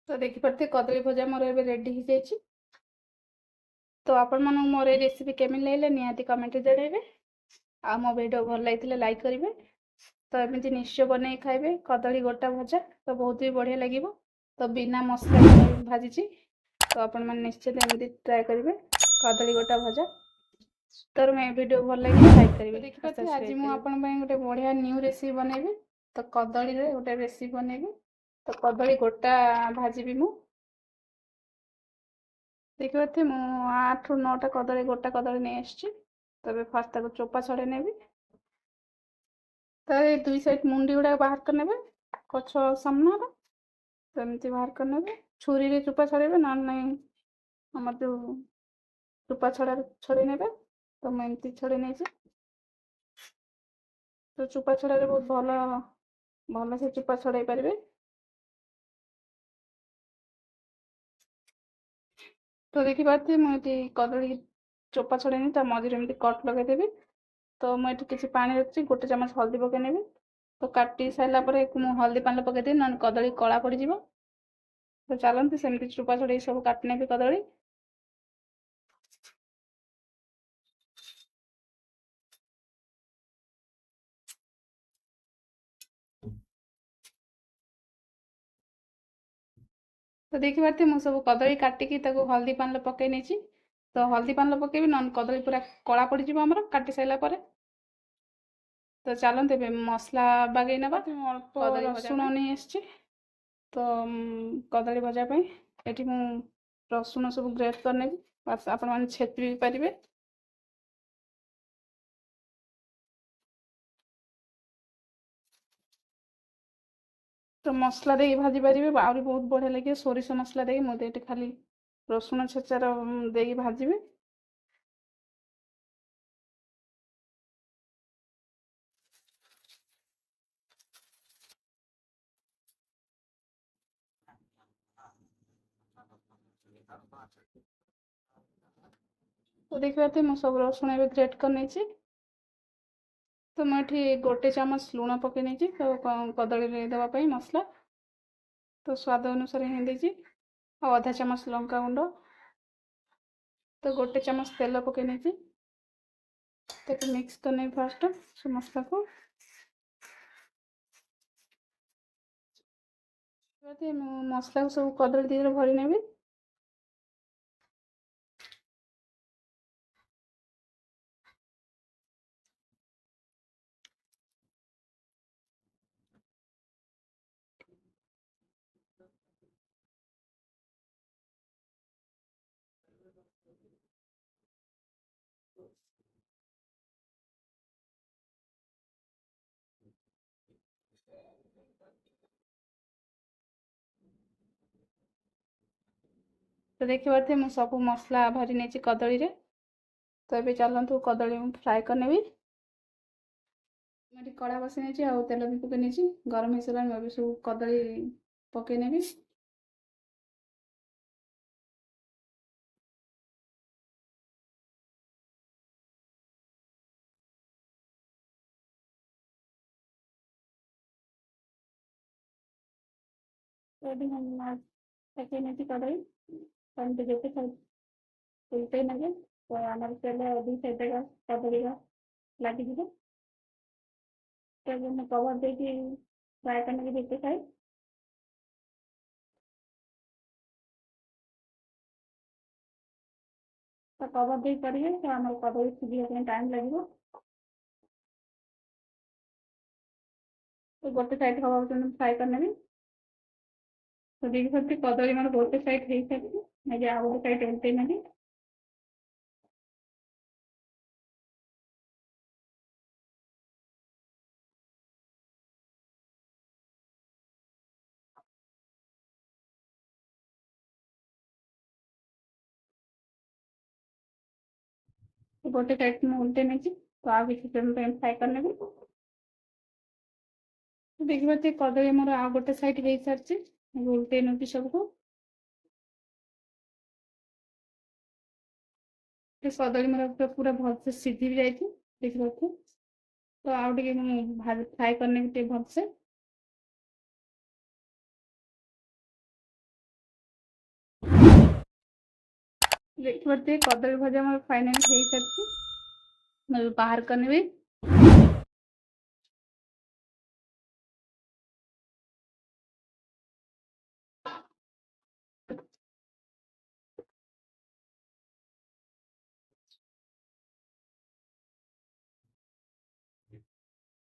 तो देखिपे कदली भजा मोर ए रेडी हो जाए। तो आपण मन मोर रेसिपी केमी लगे निहाती कमेंट जनइबे। आ मो वीडियो भल लगी लाइक करेंगे। तो एमती निश्चय बनई खाइबे कदली गोटा भजा तो बहुत ही बढ़िया लगे। तो बिना मसला भाजी तो आपण मैंने निश्चित एमती ट्राए करेंगे कदली गोटा भजा। तो मैं वीडियो भल लगे लाइक करेंगे। देखिए आज मुझे आपण गोटे बढ़िया न्यू रेसिपी बनइबी। तो कदली गोटे रेसिपी बनइबी। तो कदली गोटा भाजी मु देखिए मु 8 ରୁ 9ଟା कदली गोटा कदली नहीं आसची। तबे फास्ट ताको चोपा छड़े नेबी। तो ये दुई साइड मुंडी गुड़ा बाहर कर नेबे कछ सामना रो। तो एमती बाहर कर नेबे छुरी रे चोपा छड़ेबे ना नहीं हमर जो चोपा छड़ा छड़े नेबे। तो मैं एमती छड़े नहीं छी। तो चोपा छड़ा रे बहुत भल भल से चोपा छड़ाई पारिबे। तो देखि पारथि मुझे कदली चोपा छड़ेनी ता मझे एमती कट लगेदेवी। तो मुझे किसी पानी रखी गोटे चामच हल्दी पकईनेबी। तो काटी सारा हल्दी पानी पकईदेवी ना कदली कला पड़ जाव। तो चलते सेमती चोपा छड़े सब काटने भी कदली। तो देखी पारथि मुझे सब कदली काटिकी हल्दी पानी पकई नहीं। तो हल्दी पानी पकेबी ना कदली पूरा कला पड़ जाव आमर काटी सारा पर। तो चलते मसला बागई ना अल्प रसुण नहीं आसची। तो कदली भजापी ये रसुण सब ग्रेट करने आपण मैंने छेची भी पारे। तो मसला दे भाजी पारे आहरी बहुत बढ़िया लगे सोरिष मसला दे मुझे खाली रसुण छेचार दे भाजी। तो देखिए मुझे सब रसुण ए ग्रेट कर नहीं। तो मुझे गोटे चामच लुण पकई नहीं तो कदली देवाई मसला। तो स्वाद अनुसार हिंदी आधा चामच लंका गुंड। तो गोटे चामच तेल पकई नहीं तो मिक्स करने फास्ट से मसला को मसला को सब कदली दी भरी नेबी। तो देखी पारे मुझे सब मसला भरी नहीं कदली रे। तो ये चलतु कदली फ्राए करने भी कड़ा बसी नहीं तेल भी पकई नहीं गरम हो सारा मैं भी सब कदली पकई नेबी। तो अभी हम पकई नहीं कदली जो उल्टे नगे। तो आम तेल दी साइड कदली लगे। तो मैं कवर दे फ्राए करने की देते साइड। तो कवर दे करेंगे तो आम कदली सीझे टाइम लगे। तो गोटे साइड हवा फ्राए करने भी। तो देखिए सकते कदली मोर गोटे साइड हो सारी आ गोटे साइड उल्टे नेबी। तो गोटे साइड में उल्टे नहीं तो आ किसी फ्राए करने भी। तो देखिए कदली मोर आ गोटे साइड हो सारी उल्टे नेबी सबको। कदली मोर पूरा भलसे सीझी भी जाती देखिए। तो आउ टे फ्राए करने भलसे। ଦେଖିପାରୁଥିବେ କଦଳୀ ଭଜା ମୋର ଫାଇନାଲି ହେଇସାରିଛି। ମୁଁ ଏବେ ବାହାର କରିନେବି।